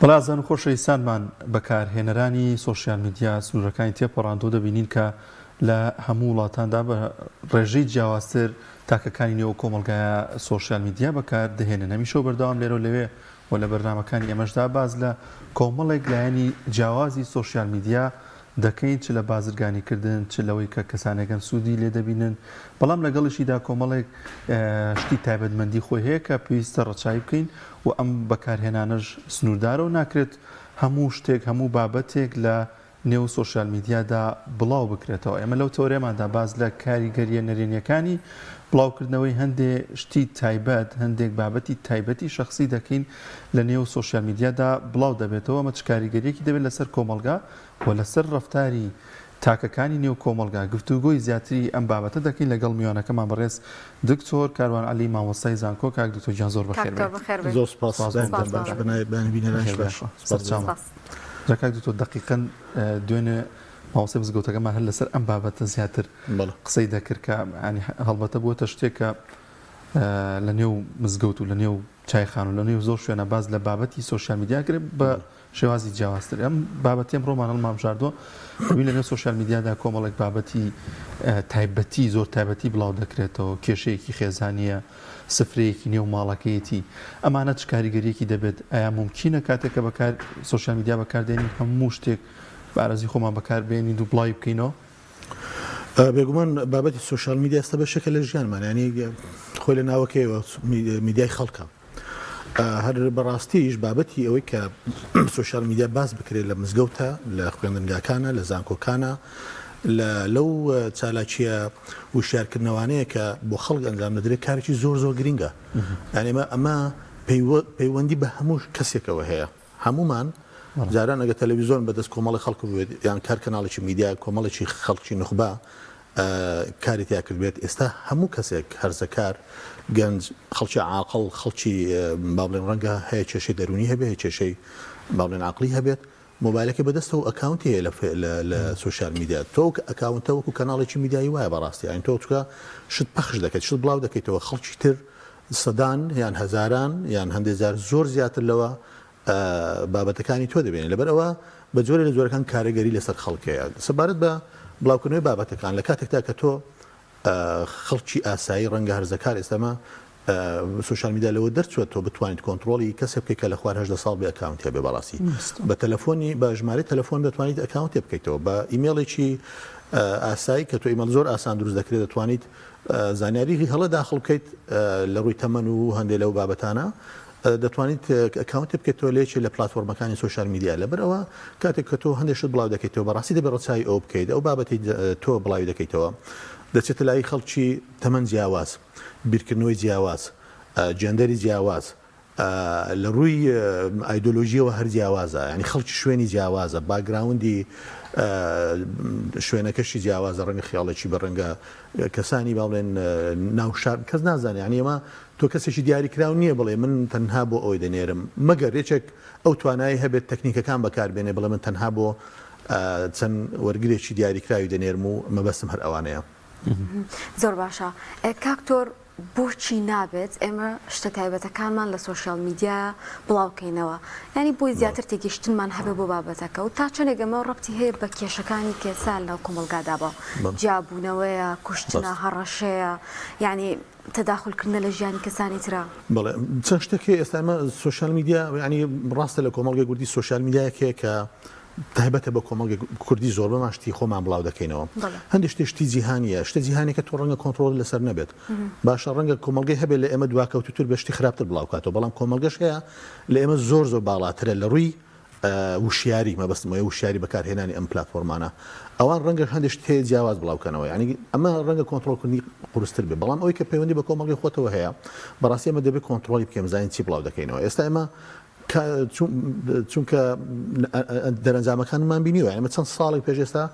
بەڵازان و خۆشەویستانمان بەکارهێنەرانی سۆشیال میدیا سنوورەکانی تێپەڕاندۆ دەبینین کە لە هەموو وڵاتاندا بە ڕێژەی جیاوازتر تاکەکانی نێو کۆمەلگایە سۆشیال میدیا بەکار دەهێنن. هەمیشە بەردەوام لێرە و لەوێ و لە بەرنامەکانی ئێمەشدا باز لە کۆمەڵێک لایەنی جیاوازی سۆشیال میدیا دەکەین، چ لە بازرگانیکردن چ لەوەی کە کەسانێکەن سوودی لێ دەبینن، بەڵام لەگەڵشیدا کۆمەڵێک شتی تایبەتمەندی خۆی هەیە کە پێویستە ڕەچاوی بکەین و ئەم بەکارهێنانەش سنووردارە و ناکرێت هەموو شتێک هەموو بابەتێک لە نێو سۆشیال میدیادا بڵاو بکرێتەوە. ئێمە لەو تەورێماندا باز لە کاریگەریە نەرێنیەکانی بڵاوکردنەوەی هەندێک شتی تایبەت، هەندێک بابەتی تایبەتی شخصی دەکەین لە نێو سۆشیال میدیادا بڵاو دەبێتەوە. ئەمە چ کاریگەریەکی دەبێت لەسەر کۆمەلگا و لەسەر ڕەفتاری تاکەکانی نێو کۆمەلگا گفتوگۆی زیاتری ئەم بابەتە دەکەین لەگەڵ میوانەکەمان بەڕێز دکتۆر کاروان عەلی مامۆستای زانکۆ. کاک دکتۆر گیان زۆر بەخێر بێت. زۆر سپاس کاک دکتۆر دقیقاً دوێنێ مامۆستای مزگەوتەکەمان هەر لەسەر ئەم بابەتە زیاتر قسەی دەکرد کە هەڵبەتە بووەتە شتێکە لە نێو مزگەوت و لە نێو چایخان و لە نێو زۆر شوێنە باز لە بابەتی سۆشیال میدیا کرێت بە شێوازی جیاوازتر. ئەم بابەتیم ڕۆمان هەڵمامژاردووە ببین لە نێو سۆشیال میدیادا کۆمەڵێک بابەتی تایبەتی زۆر تایبەتی بڵاو دەکرێتەوە، کێشەیەکی خێزانیە، سفرەیەکی نێو ماڵەکەیەتی. ئەمانە چ کاریگەریەکی دەبێت؟ ئایا ممکنە کاتێک کە بەکار سۆشیال میدیا بەکاردێنین هەموو شتێک بەئارەزی خۆمان بەکاربێنین و بڵاوی بکەینەوە؟ بێگومان بابەتی سۆشیال میدیا ئێستا بەشێکە لە ژیانمان، ینی خۆی لە ناوەکەیەوە میدیای خەڵکە. هەر بەڕاستیش بابەتی ئەوەی کە سۆشیال میدیا باز بکرێت لە مزگەوتە، لە خوێندنگاکانە، لە زانکۆکانە، لەو چالاکیە وشارکردنەوانەیە کە بۆ خەڵک ئەنجام دەدرێت کارێکی زۆر زۆر گرینگە. یعنی ئەمە پەیوەندی بە هەموو کەسێکەوە هەیە. هەمومان جاران ئەگە تەلەڤیزۆن بەدەست کۆمەڵی خەڵک بێت یان کار کەناڵێکی میدیا کۆمەڵێکی خەڵکی نوخبا کاری تیا کرد بێت، ئێستا هەموو کەسێک هەرزەکار، گەنج، خەڵکی عاقڵ، خەڵکی با بڵێن ڕەنگە هەیە کێشەی دەرونی هەبێت، هەیە کێشەی با بڵێن عەقڵی هەبێت، مۆبایلەکە بەدەستەوە ئەکاونتی هەیە لە سۆشیال میدیا. تۆ ئەکاونتە وەکو کەناڵێکی میدیایی وایە بەڕاستی، یان تۆ چکە شت پەخش دەکەیت، شت بڵاو دەکەیتەوە، خەڵکی تر سەدان یان هەزاران یان هەندێک جار زۆر زیاتر لەوە بابەتەکانی تۆ دەبێنێت. لەبەرەوە بە جۆرە لە جۆرەکان کارەگەری لەسەر خەڵکەیە سەبارەت بە بڵاوکردنەوەی بابەتەکان. لە کاتێکدا کە تۆ خەڵکی ئاسایی ڕەنگە هەرزەکار ئێستاما سۆشیال میدیا لەوە دەرچوێت تۆ بتوانیت کۆنتڕۆڵی کەسێک بکەیت کە لە خوار 18 ساڵ بێ ئەکاونت هەبێ بەڕاستی. بە تەلەفۆنی بە ژمارەی تەلەفۆن دەتوانیت ئەکاونت بکەیتەوە، بە ئیمێڵێکی ئاسایی کە تۆ ئیمێڵ زۆر ئاسان دروست دەکرێت، دەتوانیت زانیاریی هەڵە داخڵ بکەیت لە ڕووی تەمەن و هەندێک لەو بابەتانە، دەتوانیت ئەکاونت بکەیتەوە لێکی لە پلاتفۆرمەکانی سۆشیال میدیا. لەبەرەوە کاتێک کە تۆ هەندێک شت بڵاو دەکەیتەوە بەڕاستی دەبێت ڕەچاوی ئەو بکەیت، ئەو بابەتی تۆ بڵاوی دەکەیتەوە دەچێتە لای خەڵکی تەمەن جیاواز، بیرکردنەوەی جیاواز، جێندەری جیاواز، لە ڕووی ئایدۆلۆژیەوە هەر جیاوازە، ینی خەڵکی شوێنی جیاوازە، باگراوندی شوێنەکەشی جیاوازە، ڕەنگە خیاڵێکی بە ڕەنگە کەسانی باڵێن ناوشار کەس نازانێت. یعنی ئەمە تۆ کەسێکی دیاریکراو نییە بڵێ من تەنها بۆ ئەوی دەنێرم، مەگەر یەکێک ئەو توانایی هەبێت تەکنیکەکان بەکاربێنێ بڵێ من تەنها بۆ چەند وەرگرێکی دیاریکراوی دەنێرم و مەبەستم هەر ئەوانەیە. زۆر باشە. کاکتۆر بۆچی نابێت ئێمە شتە تایبەتەکانمان لە سۆشیال میدیا بڵاوکەینەوە؟ ینی بۆی زیاتر تێگەیشتنمان هەبێ بۆ بابەتەکە و تا چەندێک ئەمە ڕەبتی هەیە بە کێشەکانی کێسان لەو کۆمەلگادا بە جیابوونەوەیە، کوشتنە، هەڕەشەیە، ینی تەداخولکردنە لە ژیانی کەسانی ترە. بەڵێ چەند شتێکی ئێستا ئەمە سۆشیال میدیا ینی ڕاستە لە کۆمەڵگەی کوردی سۆشیال میدیایەکەیە کە تایبەتە بە کۆمەڵگەی کوردی زۆر بەمان شتی خۆمان بڵاو دەکەینەوە. هەندێک شتی جیهانیە، شتە جیهانێکە تۆ ڕەنگە کۆنتڕۆڵ لەسەر نەبێت. باشە ڕەنگە کۆمەڵگەی هەبێت لە ئێمە دواکەوتوتر بە شتی خراپتر بڵاوکاتەوە، بەڵام کۆمەڵگەش هەیە لە ئێمە زۆر زۆر باڵاترە لە ڕووی وشیاری، مەبەستمەوەی وشیاری بەکارهێنانی ئەم پلاتفۆرمانە. ئەوان ڕەنگە هەندێک شت هەیە جیاواز بڵاوکەنەوە، ینی ئەمە ڕەنگە کۆنتڕۆڵکردنی قورستر بێت، بەڵام ئەوەی کە پەیوەندی بە کۆمەڵگەی خۆتەوە هەیە بەڕاستی ئەمە دەبێت کۆنتڕۆڵی بکەین، زانین چی بڵاو دەکەینەوە. ئێستا ئێمە چونکە دەرەنجامەکانمان بینیوە، ئەمە چەند ساڵی پێش ئێستا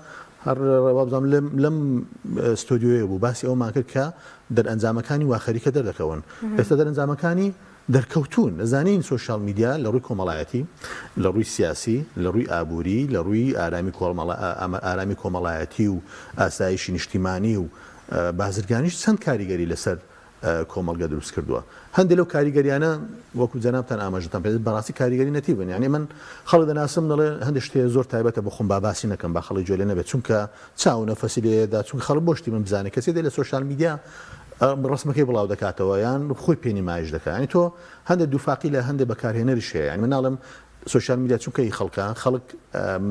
هەر وابزانام لەم ستۆدیۆیە بوو باسی ئەومان کرد کە دەرئەنجامەکانی واخەریکە دەردەکەون. ئێستا دەرەنجامەکانی دەرکەوتون، نەزانین سۆشیال میدیا لە ڕووی کۆمەڵایەتی، لە ڕووی سیاسی، لە ڕووی ئابووری، لە ڕووی ئارامی کۆمەڵایەتی و ئاسایشی نیشتیمانی و بازرگانیش چەند کاریگەری لەسەر کۆمەڵگە دروست کردووە هەندێک لەو کاریگەریانە وەکو جەنابتان ئاماژەتان پێ بەڕاستی کاریگەری نەتیبن یعنی من خەڵک دەناسم دەڵێ هەندێک شتێ زۆر تایبەتە بە خۆم باسی نەکەم با خەڵی جوێ لێ نەبێت چونکە چاو نەفەسی لێدا چون خەڵک بۆشتی من بزانێت کەسێ دێ لە سوۆشال میدیا ڕسمەکەی بڵاو دەکاتەوە یان خۆی پێنی مایش دەکات ینی تۆ هەندێک دووفاقی لە هەندێک بەکارهێنەری شەیە یعنی من ناڵم سوۆشال میدیا چونکەی خەڵک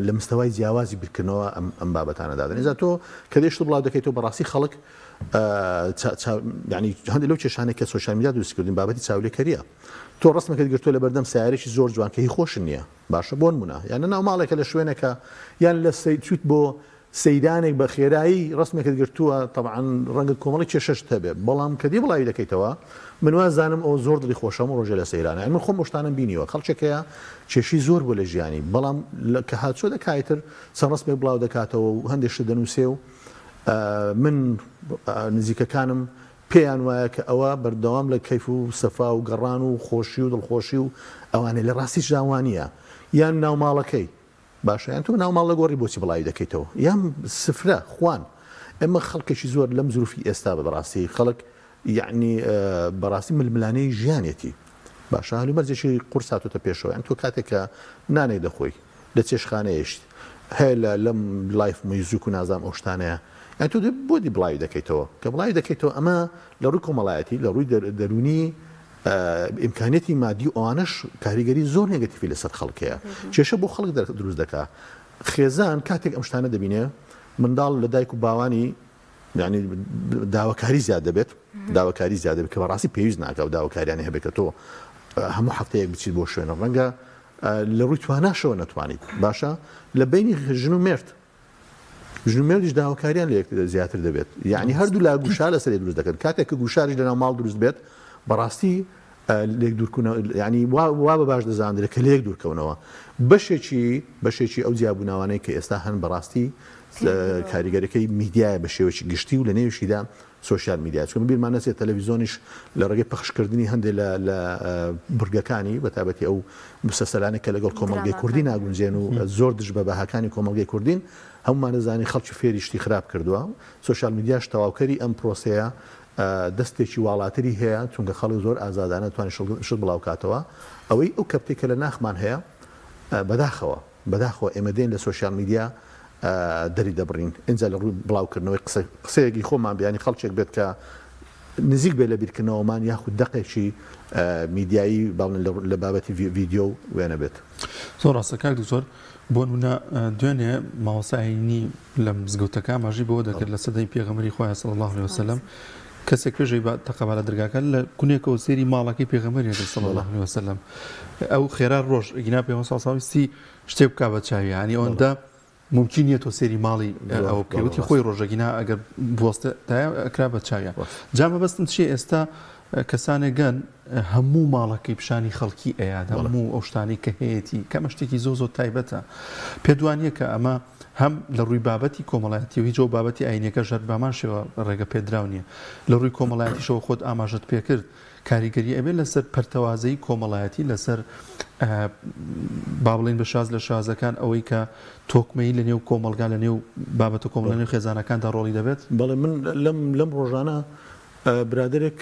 لە مستەوای جیاوازی بیرکردنەوە ئەم بابەتانە دادن ئێزا تۆ کە دێشت بڵاو دەکەیتەوە بەڕاستی خەڵک ینی هەندێک لەو کێشانێک کە سوۆشال میدیا دروستکردین بابەتی چاولێکەریە تۆ ڕستمەکەت گرتووە لە بەردەم سیارێکی زۆر جوان کە هی خۆشن نییە باشە بۆ نمونە یان ناو ماڵێکە لە شوێنەکە یان لە چوت بۆ سەیرانێک بە خێرایی ڕستمێکت گرتووە طبعاً ڕەنگت کۆمەڵی کێشەش هەبێ بەڵام کە دی بڵاوی دەکەیتەوە من وازانم ئەو زۆر دڵی خۆشەم ڕۆژە لە سەیرانە من خۆم شتانم بینیوە خەڵکێکەیە کێشی زۆر بۆ لە ژیانی بەڵام کە هاتچۆ دەکایتر چەند ڕستمێک بڵاو دەکاتەوە و هەندێک دەنووسێ و من نزیکەکانم پێیان وایە کە ئەوە بەردەوام لە کەیف و سەفا و گەڕان و خۆشی و دڵخۆشی و ئەوانەی لە ڕاستی ژاوانیە یان ناوماڵەکەی باشە یان تۆ ناوماڵ لە گۆڕی بۆچی بڵاوی دەکەیتەوە یان سفرە خوان ئێمە خەڵکێکی زۆر لەم زروفی ئێستا بەڕاستی خەڵک یعنی بەڕاستی ململانەی ژیانێتی باشە هەلومەرجێکی قورس هاتوتە پێشەوە یان تۆ کاتێکە نانێک دەخۆی لە چێشخانەیەشت هەیە لەم لایف مەیزوک و نازام ئەو شتانەیە یان تۆ بۆ دی بڵاوی دەکەیتەوە کە بڵاوی دەکەیتەوە ئەمە لە ڕووی کۆمەڵایەتی لە ڕووی دەرونی ئیمکانێتی مادی ئەوانش کاریگەری زۆر نێگەتیڤی لەسەر خەڵکەیە کێشە بۆ خەڵک دروست دەکات خێزان کاتێک ئەم شتانە دەبینێ منداڵ لە دایک و باوانی یعنی داواکاری زیاد دەبێت داواکاری زیاد دەبێت کە بەڕاستی پێویست ناکە و داواکاریانی هەبێت کە تۆ هەموو هەفتەیەک بچیت بۆ شوێنە ڕەنگە لە ڕووی تواناشەوە نەتوانیت باشە لە بینی ژن و مرد ژن و مێردیش داواکاریان لە زیاتر دەبێت یعنی هەردوو لا گوشار لەسەر دروست دەکەن کاتێک کە گوشاریش لەناو ماڵ دروست بێت بەڕاستی لێک دوورکەونەوە ینی وا بە باش دەزانرێت کە لێک دوورکەونەوە بەشێکی ئەو جیابووناوانەی کە ئێستا هەن بەڕاستی کاریگەرەکەی میدیایە بە شێوەی گشتی و لە نێوشیدا سوۆشیال میدیا چون بیرمان نەچێت تەلەڤیزۆنیش لە ڕێگەی پەخشکردنی هەندێک لە برگەکانی بە تایبەتی ئەو مسەسەلانێک کە لەگەڵ کۆمەڵگەی کوردی ناگونجێن و زۆر دژ بە بەهاکانی کۆمەڵگەی کوردین هەمومان دەزانین خەڵکی فێری شتی خراپ کردووە سوۆشیال میدیاش تەواوکەری ئەم پرۆسەیە دەستێکی واڵاتری هەیە چونکە خەڵک زۆر ئازادانە توانێت شت بڵاو کاتەوە ئەوەی ئەو کەپتێکە لە ناخمان هەیە بەداخەوە ئێمە دێن لە سوۆشیال میدیا دەری دەبڕین اینجا لە ڕووی بڵاوکردنەوەی قسەیەکی خۆمان بیانی خەڵکێک بێت کە نزیک بێ لە بیرکردنەوەمان یاخود دەقێکی میدیایی باڵن لە بابەتی ڤیدیۆ وێنە بێت زۆر ڕاستە کاک دکتۆر بۆ نمونە دوێنێ مامۆستایینی لە مزگەوتەکە ماژی بۆ دەکرد لە سەدەی پێغەمبەری خۆی صلی الله علیه وسلم کەسێک پێشەی تەقەبالە دەرگاکە لە کونێکەوە سێری ماڵەکەی پێغەمبەری صلی الله علیه وسلم ئەو خێرا ڕۆژ ئیگنا پێغەمبەر صلی الله علیه وسلم شتێک بکا بە چاوی ینی ئەوەندە ممکنیە تۆ سێری ماڵی ئەوە بکەوتی خۆی ڕۆژەگینا ئەگەر بوەستەیە ئەکرا بە چاویە جامە بەستم چیە ئێستا کەسانێک گەن هەموو ماڵەکەی پیشانی خەڵکی ئەیاد هەموو ئەو شتانی کە هەیەی کەمە شتێکی زۆر تایبەتە پێدوانیە کە ئەمە هەم لە ڕووی بابەتی کۆمەڵایەتی و هیچ بابەتی ئاینەکە ژەر بامان شێوە ڕێگە پێدراو نیە لە ڕووی کۆمەڵایەتیشەوە خۆت ئاماژەت پێکرد کاریگەری ئەبێت لەسەر پەرتەوازەی کۆمەڵایەتی لەسەر با بڵین بە شاز لە شازەکان ئەوەی کە تۆکمەی لە نێو کۆمەلگا لە نێو بابەتە کۆمەڵ لە نێو خێزانەکاندا ڕۆڵی دەبێت بەڵێ من لەم ڕۆژانە برادێک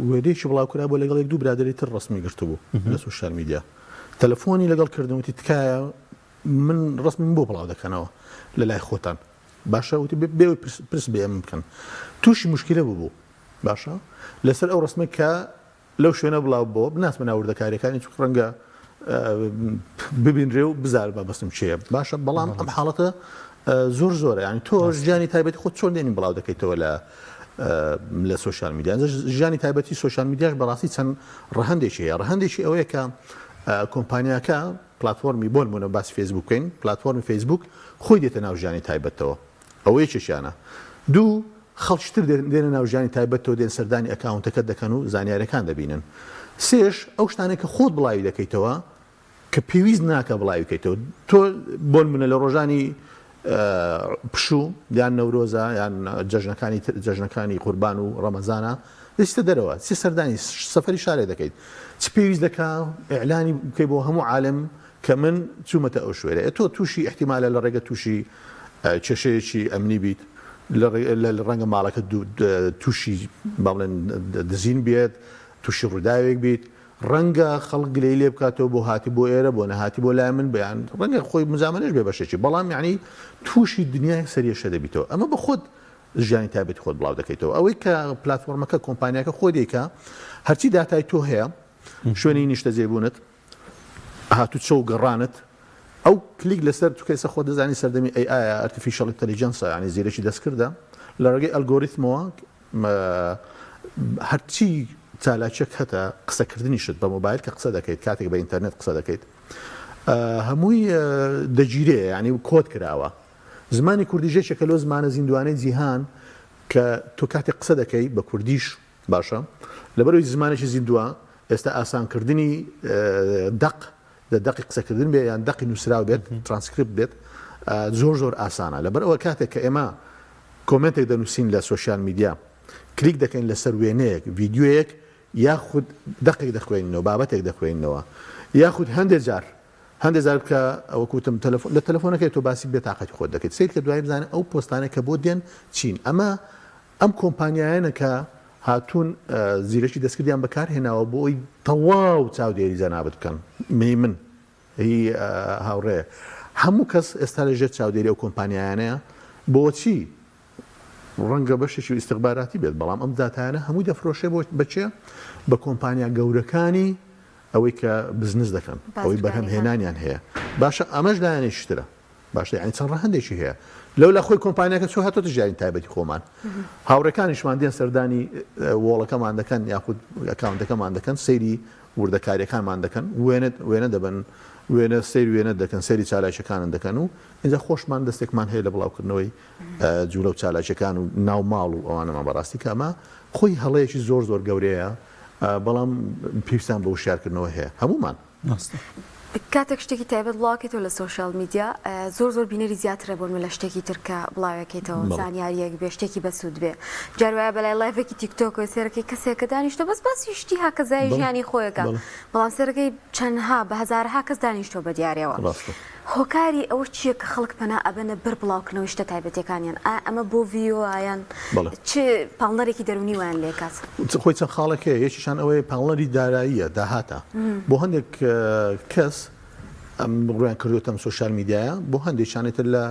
وێرێکی بڵاوکرا بۆ لەگەڵ دوو برادری تر ڕسمی گرتبوو لە سوۆشیال میدیا تەلەفۆنی لەگەڵ کردنوتی تکایە من ڕسمم بۆ بڵاو دەکەنەوە لە لای خۆتان باشە وتی بێ پرس بێ ئەم بکەن تووشی مشکلە ببوو باشە لەسەر ئەو ڕسمێک کە لەو شوێنە بڵاو بۆ بناسمە ناوردەکاریەکانی چ ڕەنگە ببینرێ و بزار بەبستم چییە باشە بەڵام ئەم حاڵەتە زۆرە ینی تۆ ژیانی تایبەتی خۆت چۆن دێنی بڵاو دەکەیتەوە لە سوۆشیال میدیا ژیانی تایبەتی سوۆشیال میدیاش بەڕاستی چەند ڕەهەندێکی هەیە ڕەهەندێکی ئەوەیە کە کۆمپانیاکە پلتفۆرمی بۆ نمونە باسی فیسبوک بکەین پلتفۆرمی فیسبوک خۆی دێتە ناو ژیانی تایبەتەوە ئەوەیە چێشیانە دوو خەڵکتر دێنە ناو ژیانی تایبەتەوە دێن سەردانی ئەکاونتەکەت دەکەن و زانیاریەکان دەبینن سێش ئەو شتانێک کە خۆت بڵاوی دەکەیتەوە کە پێویست ناکە بڵاوی بکەیتەوە تۆ بۆ نمونە لە ڕۆژانی پشوو یان نەورۆزە یان جەژنەکانی قوربان و ڕەمەزانە دەستە دەرەوە سێ سەردانی سەفەری شارێ دەکەیت چ پێویست دەکا ئیعلانی بکەی بۆ هەموو عالم کە من چوومەتە ئەو شوێرە تۆ تووشی احتیمالە لە ڕێگە تووشی کێشەیەکی ئەمنی بیت لە ڕەنگە ماڵەکە تووشی باڵێن دزین بێت تووشی ڕووداوێک بیت ڕەنگە خەڵک گلەی لێ بکاتەوە بۆ هاتی بۆ ئێرە بۆ نەهاتی بۆ لای من بەیان ڕەنگە خۆی مزامەنش بێ بەشێکی بەڵام یعنی تووشی دنیای سەریەشە دەبیتەوە ئەمە بە خۆت ژیانی تایبەتی خۆت بڵاو دەکەیتەوە ئەوەی کە پلتفۆرمەکە کۆمپانیاکە خۆ دێکە هەرچی داتای تۆ هەیە شوێنی نیشتە جێبوونت هاتوو چە و گەڕانت ئەو کلیک لەسەر تو کەسە خۆ دەزانی سەردەمی ئەیآیا ئارتیفیشەڵ ئینتەلیجەنسە ینی زیرەکی دەستکردە لە ڕێگەی ئەلگۆریتمەوە هەرچی چالاکیەک هەتە قسەکردنیشت بە مۆبایل کە قسە دەکەیت کاتێک بە ئینتەرنێت قسە دەکەیت هەمووی دەگیرێ ینی کۆد کراوە زمانی کوردیژێکێکە لۆ زمانە زیندوانەی جیهان کە تۆ کاتێک قسە دەکەی بە کوردیش باشە لەبەرەوەی زمانێکی زیندووە ئێستا ئاسانکردنی دەقی قسەکردن بێ یان دەقی نووسراو بێت ترانسکریپت بێت زۆر ئاسانە لەبەرەوە کاتێک کە ئێمە کۆمنتێک دەنووسین لە سوۆسیال میدیا کلیک دەکەین لەسەر وێنەیەک ڤیددیوەیەک یاخود دەقێک دەخوێنینەوە بابەتێک دەخوێنینەوە یاخود هەندێک جار بکە ئەوەکوتم لە تەلەفۆنەکەی تۆ باسی بێتاقەتی خۆت دەکەیت سیر کە دوای بزانێت ئەو پۆستانێک کە بۆ دێن چین ئەم کۆمپانیایانە کە هاتوون زیرەکی دەستکردیان بەکارهێناوە بۆ ئەوی تەواو چاودێری جەنابەت بکەن من هی هاوڕێ هەموو کەس ئێستا لەژێر چاودێری ئەو کۆمپانیایانەیە بۆچی ڕەنگە بەشێکی ئیستیخباراتی بێت بەڵام ئەم داتایانە هەمووی دەفرۆشێ بەچێ بە کۆمپانیا گەورەکانی ئەوەی کە بزنس دەکەن ئەوەی بەرهەمهێنانیان هەیە باشە ئەمەش لایەنێکیشترە باشە یعنی چەند ڕەهەندێکی هەیە لەولا خۆی کۆمپانیاکە چۆ هاتۆتە ژیانی تایبەتی خۆمان هاوڕەکانیشمان دێن سەردانی وۆڵەکەمان دەکەن یاخود ئەکاونتەکەمان دەکەن سەیری وردەکاریەکانمان دەکەن وێنە دەبن وێنە سەیری وێنە دەکەن سەیری چالاکیەکانن دەکەن و اینجا خۆشمان دەستێکمان هەیە لە بڵاوکردنەوەی جوولە و چالاکیەکان و ناو ماڵ و ئەوانەمان بەڕاستی کە ئەمە خۆی هەڵەیەکی زۆر گەورەیە بەڵام پێویستیان بە وشارکردنەوە هەیە هەمومان کاتێک شتێکی تایبەت بڵاوکەیتەوە لە سوۆسیال میدیا زۆر بینەری زیاترە بۆ لە شتێکی ترکە بڵاوەکەیتەوە زانیاریەک بێ شتێکی بەسوود بێ جاروایە بەلای لایڤێکی تیکتۆکەوە سێرەکەی کەسێکە دانیشتۆ بەس باسی شتی هاکەزای ژیانی خۆیەکە بەڵام سێرەکەی چەندها بە هەزارها کەس دانیشتۆ بە دیارەوە هۆکاری ئەوە چییە کە خەڵک پەنا ئەبەنە بەر بڵاوکردنەوەی شتە تایبەتەکانیان ئەمە بۆ ڤیۆیان چ پاڵنەرێکی دەرونی ویان لێکات خۆی چەند خاڵەکەی یەکیشان ئەوەی پاڵنەری داراییە داهاتە بۆ هەندێک کەس ڕویان کردوتەم سوۆسیال میدیایە بۆ هەندێکشانێتر لە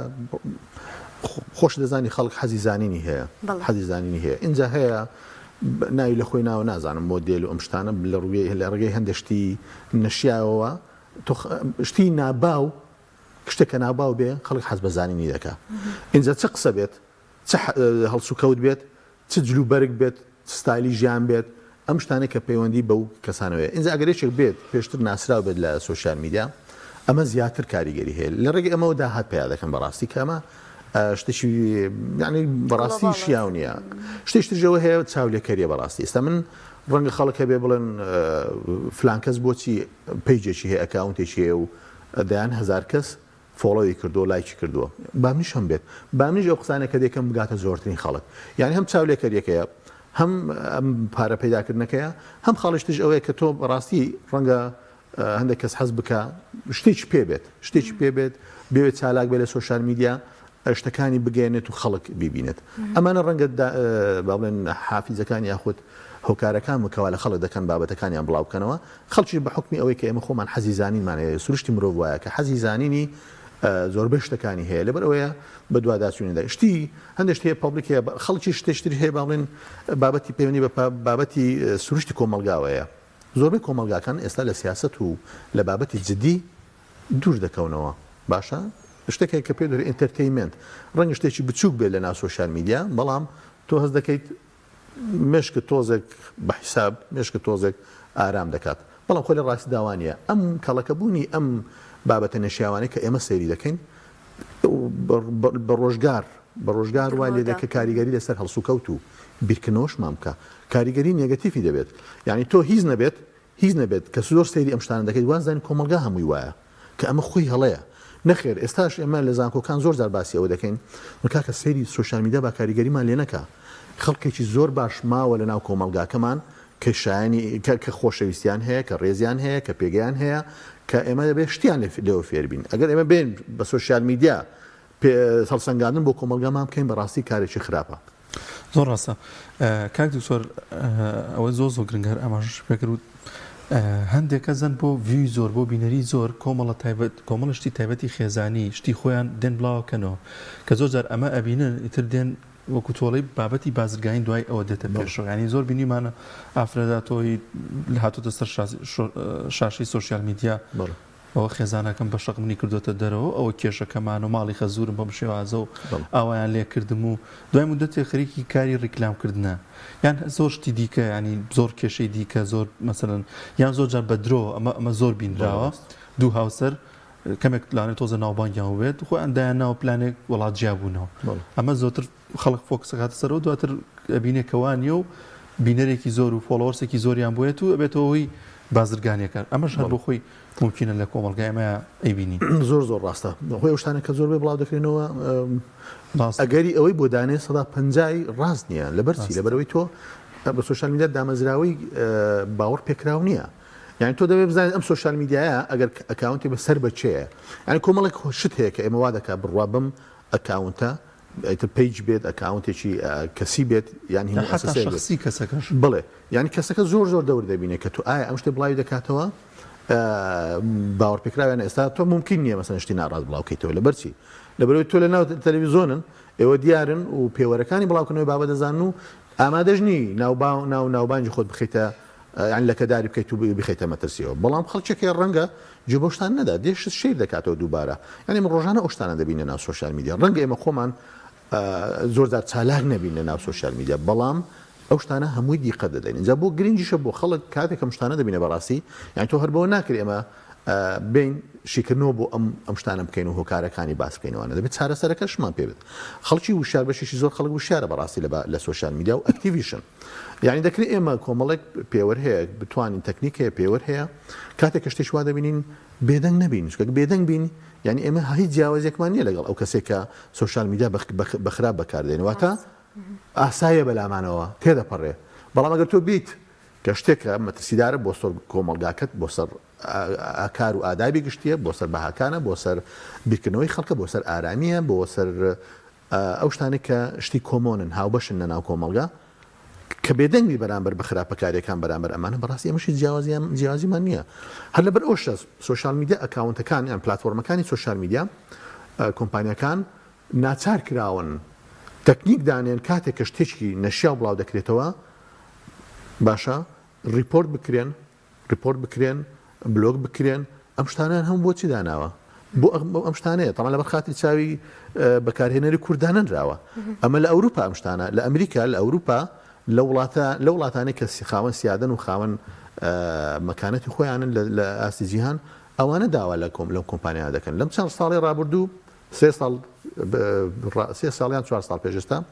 خۆش دەزانی خەڵک حەزی زانینی هەیە اینجا هەیە ناوی لە خۆی ناوە نازانم مۆدێل و ئەم شتانە لە ڕێگەی هەندێشتی نەشیاوەوە شتی ناباو شتێکە ناباو بێ خەڵک حەز بە زانینی دەکا اینجا چه قسە بێت چه هەڵسوکەوت بێت چ جلوبەرگ بێت ستایلی ژیان بێت ئەم شتانێک کە پەیوەندی بەو کەسانەوەیە اینجا ئەگەرێکێک بێت پێشتر ناسراو بێت لە سوۆسیال میدیا ئەمە زیاتر کاریگەری هەیە لە ڕێگەی ئەمەوە داهات پێیا دەکەن بەڕاستی کە ئەمە شتێکی یعنی بەڕاستی شیاو نییە شتێشترژەوە هەیە چاولێکەریە بەڕاستی ئێستا من ڕەنگە خەڵک هەبێ بڵێن فلان کەس بۆچی پەیجێکی هەیە ئەکاونتێکی هەیە و دەیان هەزار کەس فۆڵۆی کردووە لایکی کردووە بامنیش هەم بێت بامنیش ئەو قسانێکە دێکم بگاتە زۆرترین خەڵک یعنی هەم چاولێکەریەکەیە هەم پارە پەیداکردنەکەیە هەم خاڵشتش ئەوەیە کە تۆ بەڕاستی ڕەنگە هەندێک کەس حەز بکە شتێکی پێ بێت بێت چالاک بێت لە سوۆسیال میدیا شتەکانی بگەێنێت و خەڵک ببینێت ئەمانە ڕەنگە باڵێن حافیزەکان یاخود هۆکارەکان وکەوا لە خەڵک دەکەن بابەتەکانیان بڵاو بکەنەوە خەڵکی بە حکمی ئەوەی کە ئێمە خۆمان حەزی زانینمانەیە سروشتی مرۆڤ وایە کە حەزی زانینی زۆربەی شتەکانی هەیە لەبەر ئەوەیە بە دوواداچوونیدا شتی هەندێک شتێ پابلیکەیە خەڵکی شتێشتری هەیە باڵێن بابەتی پەیوەندی بە بابەتی سروشتی کۆمەلگاوەیە زۆربەی کۆمەلگاکان ئێستا لە سیاست و لە بابەتی جدی دوور دەکەونەوە باشە شتێکێک کە پێ دەوێت ئینتەرتەینمنت ڕەنگە شتێکی بچووک بێت لە ناو سوۆسیال میدیا بەڵام تۆ هەست دەکەیت مشکە تۆزێک بە حیساب مشکە تۆزێک ئارام دەکات بەڵام خۆی لە ڕاستی داوانیە ئەم کەڵەکەبوونی ئەم بابەتە نەشیاوانەی کە ئێمە سەیری دەکەین بە ڕۆژگار وای لێ دەکە کاریگەری لەسەر هەڵسوکەوت و بیرکردنەوەش مامکە کاریگەری نێگەتیفی دەبێت یعنی تۆ هیچ نەبێت کە زۆر سەیری ئەم شتانە دەکەیت وازدانی کۆمەلگا هەمووی وایە کە ئەمە خۆی هەڵەیە نەخێر ئێستاش ئێمە لە زانکۆکان زۆر جار باسی ئەوە دەکەین کاکە سەیری سوۆسیال میدیا با کاریگەریمان لێ نەکا خەڵکێکی زۆر باش ماوە لە ناو کۆمەلگاکەمان کە شایانی کە خۆشەویستیان هەیە کە ڕێزیان هەیە کە پێگەیان هەیە کە ئێمە دەبێت شتیان لێەوە فێر بین ئەگەر ئێمە بین بە سوۆسیال میدیا هەڵسەنگاندن بۆ کۆمەلگامان بکەین بەڕاستی کارێکی خراپە. زۆر ڕاستە کاک دکتۆر ئەوە زۆر گرنگە ئەماش پێکرد هەندێک کەسن بۆ وی زۆر بۆ بینەری زۆر کۆمەڵ شتی تایبەتی خێزانی شتی خۆیان دێن بڵاوکەنەوە کە زۆر جار ئەمە ئەبینن ئیتر دێن وەکو تۆڵی بابەتی بازرگانی دوای ئەوە دێتە پێشەوە ینی زۆر بینیمانە ئافرەداتۆی هاتوتە سەر شاشی سوۆسیال میدیا ئەوە خێزانەکەم بە شەقمنی کردوتە دەرەوە ئەوە کێشەکەمان و ماڵی خەزورم بەم شێوازە و ئاوایان لێکردم و دوای مدەتێ خەریکی کاری ڕیکلامکردنە یان زۆر شتی دیکە ینی زۆر کێشەی دیکە زۆر مەسەرەن یان زۆر جار بەدرۆ ئەمە زۆر بینراوە دوو هاوسەر کەمێک پلانێت تۆزە ناوبانگیان بێت خۆ ئەندایان ناو پلانێک وڵات جیابوونەوە ئەمە زۆتر خەڵک فۆکسەکاتە سەرەوە دواتر بینێکەوانیە و بینەرێکی زۆر و فۆلۆوەرسێکی زۆریان بۆیێت و ئەبێتەوەی بازرگانیەکە ئەمەش هەر بۆ خۆی ممکنە لە کۆمەلگای ئەمە ئەیبینی زۆر ڕاستە خۆی شتانە کە زۆر بێ بڵاو دەکرێنەوە ئەگەری ئەوەی بۆ دانێ 150 ڕاست نییە لەبەرچی لەبەرەوەی تۆ بە سوۆسیال میدیا دامەزراوەی باوەڕ پێکراو نییە یعنی تۆ دەبێت بزانێت ئەم سوۆسیال میدیایە ئەگەر ئەکاونتی بەسەر بەچەیە یعنی کۆمەڵێک شت هەیە کە ئێمە وا دەکات بڕوا بم ئەکاونتە ئەیتر پیج بێت ئەکاونتێکی کەسی بێت یانی شخصی کەسەکەش بڵێ ینی کەسەکە زۆر دەور دەبینێت کە تو ئایا ئەم شتێ بڵاوی دەکاتەوە باوەڕ پێکراویان ئێستا تۆ ممکن نییە مەسەن شتی ناڕاست بڵاوکەیتەوە لەبەرچی لەبەرەوەی تۆ لە ناو تەلەڤیزۆنن ئێوە دیارن و پێوەرەکانی بڵاوکردنەوەی بابەت دەزانن و ئامادەش نی ناوبانجی خۆت بخیتە یان لەکەداری بکەیت و بخیتە مەترسیەوە بەڵام خەڵکێکی ڕەنگە جێ بۆ شتان نەدا دێش شیر دەکاتەوە دووبارە ینی من ڕۆژانە ئەو شتانە دەبینە ناو سوۆسیال میدیا ڕەنگە ئێمە خۆمان زۆرجار چالاک نەبینە ناو سوۆسیال میدیا بەڵام ئەو شتانە هەمووی دیقە دەدەین اینجا بۆ گرنگیشە بۆ خەڵک کاتێک ئەم شتانە دەبینە بەڕاستی یانی تۆ هەر بەوە ناکرێ ئێمە بین شیکردنەوە بۆ ئەم شتانە بکەین و هۆکارەکانی باس بکەینەوەوانە دەبێت چارەسەرەکەشمان پێ بێت خەڵکی وشار بەشێکی زۆر خەڵک وشارە بەڕاستی لە سوۆسیال میدیا و ئەکتیڤیشن یعنی دەکرێت ئێمە کۆمەڵێک پێوەەر هەیە بتوانین تەکنیک هەیە پێوەەر هەیە کاتێک کە شتێک وا دەبینین بێدەنگ نەبین چکە بێدەنگ بین یعنی ئێمە هیچ جیاوازێکمان نییە لەگەڵ ئەو کەسێک کە سوۆسیال میدیا بەخراپ بەکاردێنەوەتە ئاسایە بەلامانەوە تێدەپەڕێ بەڵام ئەگەر تۆ بیت کە شتێکە مەترسیدارە بۆ سەر کۆمەلگاکەت بۆ سەر ئاکار و ئادابی گشتیە بۆ سەر بەهاکانە بۆ سەر بیرکردنەوەی خەڵکە بۆ سەر ئارامیە بۆ سەر ئەو شتانێک کە شتی کۆمۆنن هاوبەشن لە ناو کۆمەلگا کە بێدەنگی بەرامبەر بە خراپەکاریەکان بەرامبەر ئەمانە بەڕاستی ئەمەشی جیاوازیمان نییە هەر لەبەر ئەو شە سوۆسیال میدیا ئەکاونتەکان یان پلاتفۆرمەکانی سوۆسیال میدیا کۆمپانیەکان ناچار کراون تەکنیک دانێن کاتێک کە شتێکی نەشیا و بڵاو دەکرێتەوە باشە ریپۆرت بکرێن بلۆگ بکرێن ئەم شتانیان هەم بۆچی داناوە بۆ ئەم شتانەیە تەمان لەبەر خاتی چاوی بەکارهێنەری کوردانەنراوە ئەمە لە ئەوروپا ئەم شتانە لە ئەمریکا لە ئەوروپا لە وڵاتانی کە خاوەن سیادن و خاوەن مەکانەتی خۆیانن لە ئاستی جیهان ئەوانە داوا لەو کۆمپانیا دەکەن لەم چەند ساڵی ڕابردوو 3 ساڵیان 4 ساڵ پێشستا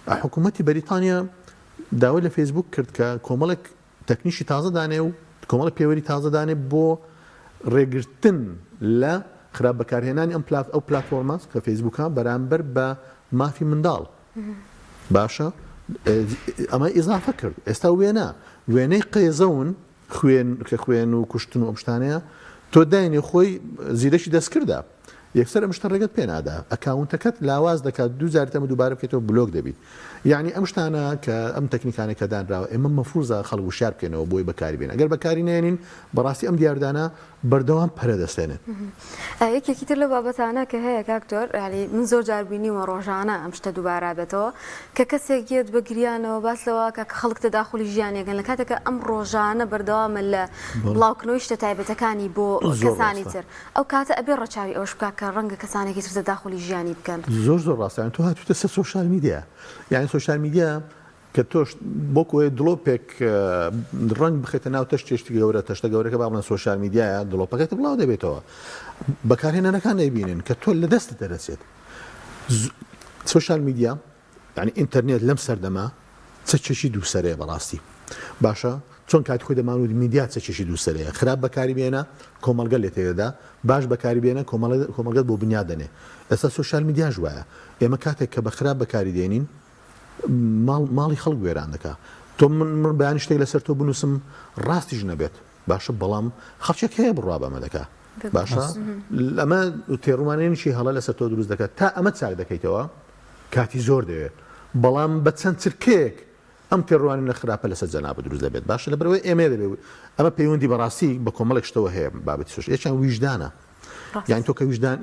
حکوومەتی بەریتانیا داوای لە فیسبوک کرد کە کۆمەڵێک تەکنیشی تازە دانێ و کۆمەڵی پێوەری تازە دانێ بۆ ڕێگرتن لە خراپ بەکارهێنانی ئەو پلاتفۆرمە کە فیسبوکە بەرامبەر بە مافی منداڵ باشە ئەمە ئیزافە کرد ئێستا وێنەی قێزەون خوێن و کوشتن و ئەم شتانەیە تۆ داینێ خۆی زیرەکی دەستکردا یەکسەر ئەم شتە ڕێگەت پێنادا ئەکاونتەکەت لاواز دەکات دوو تەمە دووبارە بکەیتەوە بلۆگ دەبیت یعنی ئەم شتانە کە ئەم تەکنیکانێک کە دانراوە ئێمە مەفروزە خەڵک وشار بکەنەوە بۆی بەکاری بێن ئەگەر بەکاری نێنین بەڕاستی ئەم دیاردانە بەردەوام پەرەدەستێنێت یەکێکی تر لە بابەتانە کە هەیە کاکتۆر ینی من زۆر جار بینیوە ڕۆژانە ئەم شتە دووبارە بێتەوە کە کەسێک گێت بەگریانەوە باس لەوە کە خەڵک تەداخلی ژیانیەکەن لە کاتێکە ئەم ڕۆژانە بەردەوامە لە بڵاوکردنەوەی شتە تایبەتەکانی بۆ کەسانی تر ئەو کاتە ئەبێ ڕەچاوی ئەوش بکات کە ڕەنگە کەسانێکی تر تەداخلی ژیانی بکەن زۆر ڕاستیان تۆ هاتوتە سەر سوۆسیال میدیا یعنی سوۆسیال میدیا کە تۆش بۆکوێ دڵۆپێک ڕنگ بخێتە ناو تەشتێشتی گەورە تەشتە گەورەکە با بڵێن سوۆسیال میدیایە دڵۆپەکەت بڵاو دەبێتەوە بەکارهێنەرەکان دەیبینن کە تۆ لە دەستت دەرەچێت سوۆسیال میدیا یعنی ئینتەرنێت لەم سەردەما چە چەشی دووسەرەیە بەڕاستی باشە چۆن کاتی خۆی دەمانوت میدیا چە چەشی دووسەرەیە خراپ بەکاری بێنە کۆمەلگە لێ تێدا باش بەکاری بێنە کۆمەلگەت بۆ بنیاد دەنێ ئێستا سوۆسیال میدیاش وایە ئێمە کاتێک کە بە خراپ بەکاری دێنین ماڵی خەڵک وێران دەکا تۆ من بەیان شتێک لەسەر تۆ بنووسم ڕاستیش نەبێت باشە بەڵام خەڵکێک هەیە بڕوا بەمە دەکا باشە ئەمە تێڕوانێنیشی هەڵە لەسەر تۆ دروست دەکات تا ئەمە چاک دەکەیتەوە کاتی زۆر دەوێت بەڵام بە چەند چرکێک ئەم تێڕوانی نەخراپە لەسەر جەنابە دروست دەبێت باشە لە بەرەوەی ئێمە دەبێت ئەمە پەیوەندی بەڕاستی بە کۆمەڵێک شتەوە هەیە بابەتی سوش یەکیان ویژدانە یان تۆ کە ویژدان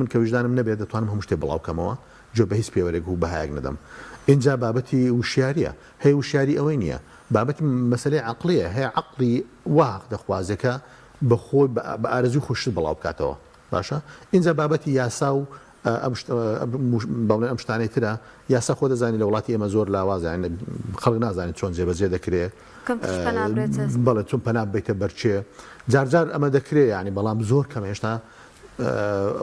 من کە ویژدانم نەبێت دەتوانم هەموو شتێ بڵاوکەمەوە جۆ بە هیچ پێوەرێک و بەهایەک نەدەم اینجا بابەتی وشیاریە هەیە وشیاری ئەوەی نییە بابەتی مەسەلەی عەقلیە هەیە عەقلی واق دەخوازەکە بەخۆی بە ئارەزوی خۆشت بڵاو بکاتەوە باشە اینجا بابەتی یاسا و ئەم شتانەی ترە یاسا خۆ دەزانی لە وڵاتی ئێمە زۆر لاوازە خەڵک نازانێت چۆن جێبەجێ دەکرێت بەڵێ چۆن پەنا بێتە بەرچێ جارجار ئەمە دەکرێت ینی بەڵام زۆر کەم هێشتا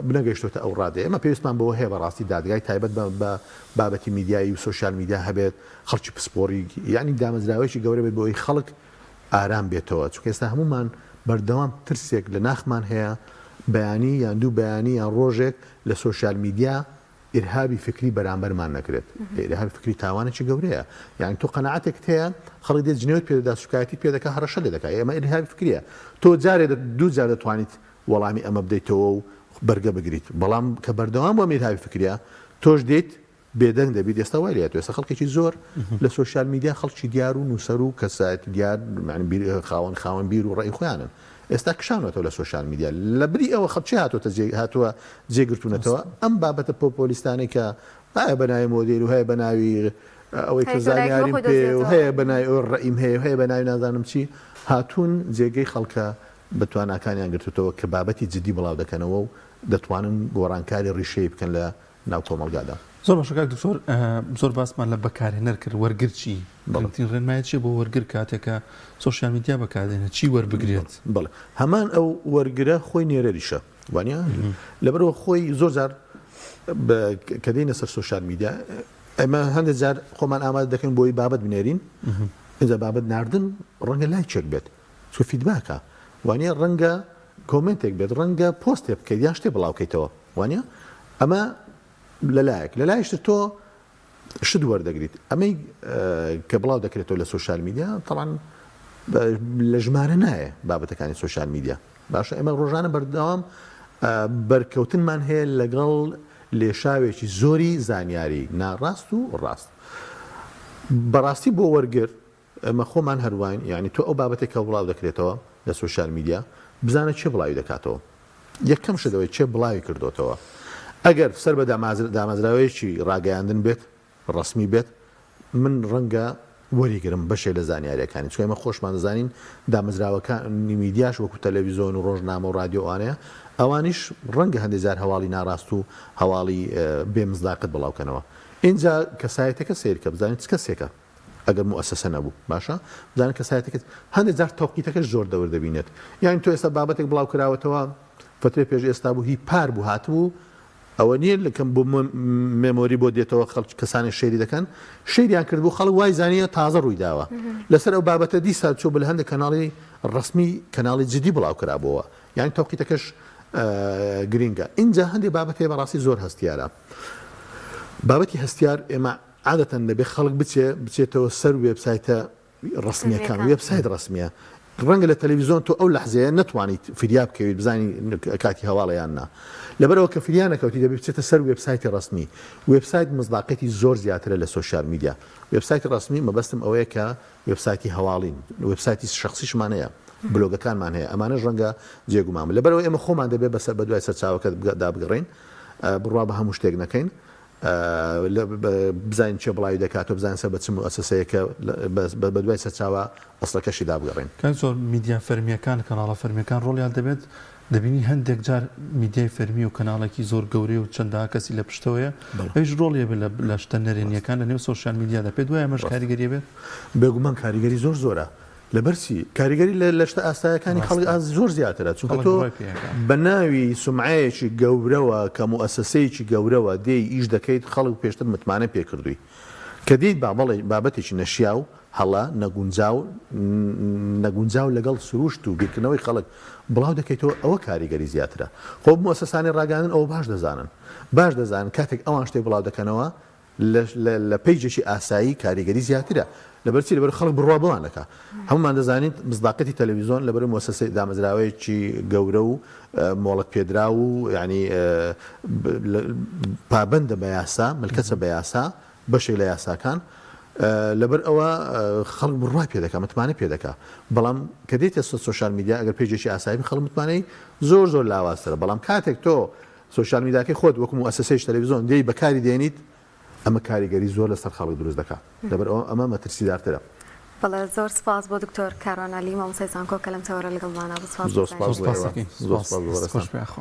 بنەگەیشتوتە ئەو ڕادێ ئەمە پێویستمان بەوە هەیە بەڕاستی دادگای تایبەت بە بابەتی میدیایی و سوۆشیال میدیا هەبێت خەڵکی پسپۆری ینی دامەزراوەیەکی گەورە بێت بۆی خەڵک ئارام بێتەوە چونکە ئێستا هەمومان بەردەوام ترسێک لە ناخمان هەیە بەیانی یان دوو بەیانی یان ڕۆژێک لە سوۆشیال میدیا ئیرهابی فکری بەرامبەرمان نەکرێت ئیرهابی فکری تاوانێکی گەورەیە یان تۆ قەناعەتێک هەیە خەڵک دێت جنێوت پێدەدا سوکایەتی پێدەکە هەڕەشە لێ دەکات ئێمە ئیرهابی فکریە تۆ جارێ دوو جار دەتوانیت وەڵامی ئەمە بدەیتەوە و بەرگە بگریت بەڵام کە بەردەوام بۆ ئیرهابی فکریە تۆش دێت بێدەنگ دەبیت ئێستا وای لێت ئێستا خەڵکێکی زۆر لە سوۆشیال میدیا خەڵکی دیار و نووسەر و کەسایەتی دیار خاوەن بیر و ڕێی خۆیانن ئێستا کشانەوە لە سوۆشیال میدیا لە بری ئەوە خەڵکی هاتووە جێگرتوونەتەوە ئەم بابەتە پۆپۆلیستانەی کە هەیە بەناوی مۆدیل و هەیە بەناوی ئەوەی کە زانیاریم پێ و هەیە بەناوی ئەو ڕئیم هەیە هەیە بەناوی نازانم چی هاتوون جێگەی خەڵکە بەتواناکانیان گرتوتەوە کە بابەتی جدی بڵاو دەکەنەوە و دەتوانن گۆڕانکاری ڕیشەی بکەن لە ناو کۆمەڵگادا زۆر باشە کاک دکتۆر زۆر باسمان لە بەکارهێنەر کرد وەرگرچی بەڵتین ڕێنمایە چیە بۆ وەرگر کاتێکە سوۆشیال میدیا بەکاردێنێت چی وەربگرێت بڵێ هەمان ئەو وەرگرە خۆی نێرەریشە وانە لەبەرەوە خۆی زۆر جار کە دێنە سەر سوۆشیال میدیا ئەمە هەندێک جار خۆمان ئامادە دەکەین بۆی بابەت بنێرین ئینجا بابەت ناردن ڕەنگە لای چێک بێت چۆ فیدباکە وانە ڕەنگە کۆمنتێک بێت ڕەنگە پۆستێ بکەیت یان شتێ بڵاوکەیتەوە وانە ئەمە لەلایشتر تۆ شت وەردەگریت ئەمەی کە بڵاو دەکرێتەوە لە سوۆشیال میدیا تەڵان لە ژمارە نایە بابەتەکانی سوۆشیال میدیا باشە ئێمە ڕۆژانە بەردەوام بەرکەوتنمان هەیە لەگەڵ لێشاوێکی زۆری زانیاری ناڕاست و ڕاست بەڕاستی بۆ وەرگر ئەمە خۆمان هەروین یعنی تۆ ئەو بابەتێک کە بڵاو دەکرێتەوە لە سوۆشیال میدیا بزانە چێ بڵاوی دەکاتەوە یەکەم شدەوەی چێ بڵاوی کردوتەوە ئەگەر سەر بە دامەزراوەیەکی ڕاگەیاندن بێت ڕسمی بێت من ڕەنگە وەریگرم بەشێ لە زانیاریەکانی چۆ ئێمە خۆشمان دەزانین دامەزراوەکانی میدیاش وەکو تەلەڤیزۆن و ڕۆژنامە و رادیۆوانەیە ئەوانیش ڕەنگە هەندێک جار هەواڵی ناڕاست و هەواڵی بێمزداقت بڵاوکەنەوە اینجا کەسایەتەکە سیرکە بزانیت چ کەسێکە ئەگەر موسسە نەبوو باشە بزانن کەسایەتەکە هەندێک جار تەوقیتەکەش زۆر دەور دەبینێت یانی تۆ ئێستا بابەتێک بڵاو کراوەتەوە فترێ پێش ئێستا بوو هی پار بوو هاتبوو ئەوە نییە لەکەم بۆ مێمۆری بۆ دێتەوە خەڵک کەسانی شێری دەکەن شێریان کردبوو خەڵک وای زانیە تازە ڕووی داوە لەسەر ئەو بابەتە دیسا چۆ بە لە هەندێک کەناڵی ڕسمی کەناڵی جدی بڵاو کرابەوە یانی تەوقیتەکەش گرینگە اینجا هەندێک بابەتێ بەڕاستی زۆر هەستیارە بابەتی هەستیار ئێمە عادەتەن دەبێت خەڵک بچێتەوە سەر وێبسایتە ڕسمیەکان وێبسایت ڕسمیە ڕەنگە لە تەلەڤیزۆن تۆ ئەو لەحزەیە نتوانیت فریاب بکەویت بزانی کاتی هەواڵەیان نا لەبەرەوە کە فریانەکەوتی دەبێت بچێتە سەر وێبسایتی ڕسمی وێبسایت مزداقەتی زۆر زیاترە لە سوۆشیال میدیا وێبسایتی ڕسمی مەبەستم ئەوەیە کە وێبسایتی هەواڵین وێبسایتی شخصیشمانەیە بلۆگەکانمان هەیە ئەمانە ڕەنگە جێگومان لەبەرەوە ئێمە خۆمان دەبێت بەسەر بە دوای سەرچاوەکە دابگەڕین بڕوا بە هەموو شتێک نەکەین بزانین چێ بڵاوی دەکاتەوە بزانین سەر بە چ مؤسسەیەکە بە دوای سەرچاوە ئەسڵەکەشی دابگەڕین کە زۆر میدیا فەرمیەکان کەناڵە فەرمیەکان ڕۆڵیان دەبێت دەبینی هەندێک جار میدیای فەرمی و کەناڵێکی زۆر گەورەی و چەندە کەسی لە پشتەوەیە ئەویش ڕۆڵیە لە شتە نەرێنیەکان لە نێو سوۆشیال میدیادا پێ دوای ئەمەش کاریگەریە بێت بێگومان کاریگەری زۆرە لەبەرچی کاریگەری لە شتە ئاستایەکانی خەڵک زۆر زیاترە چونکە تۆ بە ناوی سومعەیەکی گەورەوە کە مؤسسەیەکی گەورەوە دێی ئیش دەکەیت خەڵک پێشتر متمانە پێکردووی کە دیت بابەتێکی نەشیاو هەڵا نەگونجاو لەگەڵ سروشت و بیرکردنەوەی خەڵک بڵاو دەکەیتەوە ئەوە کاریگەری زیاترە خۆ مؤسسانی ڕاگەاندن ئەوە باش دەزانن کاتێک ئەوان شتێک بڵاو دەکەنەوە لە پێیجێکی ئاسایی کاریگەری زیاترە لەبەرچی لەبەر خەڵک بڕوا بڵانەکە هەمومان دەزانین مزداقەتی تەلەڤیزۆن لەبەر مؤسسەی دامەزراوەیەکی گەورە و مۆڵەت پێدرا و ینی پابەندە بە یاسا ملکەچە بە یاسا بەشێک لە یاساکان لەبەر ئەوە خەڵک بڕوای پێ دەکات متمانە پێ دەکات بەڵام کە دێتە سوۆشال میدیا ئەگەر پێیجێکی ئاسایی خەڵک متمانەی زۆر لاوازترە بەڵام کاتێک تۆ سوۆشال میدیاکەی خۆت وەکو مؤسسەی تەلەڤیزۆن دێی بەکاری دێنیت ئەمە کاریگەری زۆر لەسەر خەڵک دروست دەکات لەبەر ئەمە مەترسیدارترە. بەڵێ زۆر سپاس بۆ دکتۆر کاروان عەلی مامۆستای زانکۆ کە لەم تەوەرە لەگەڵمانە زۆر سپاس.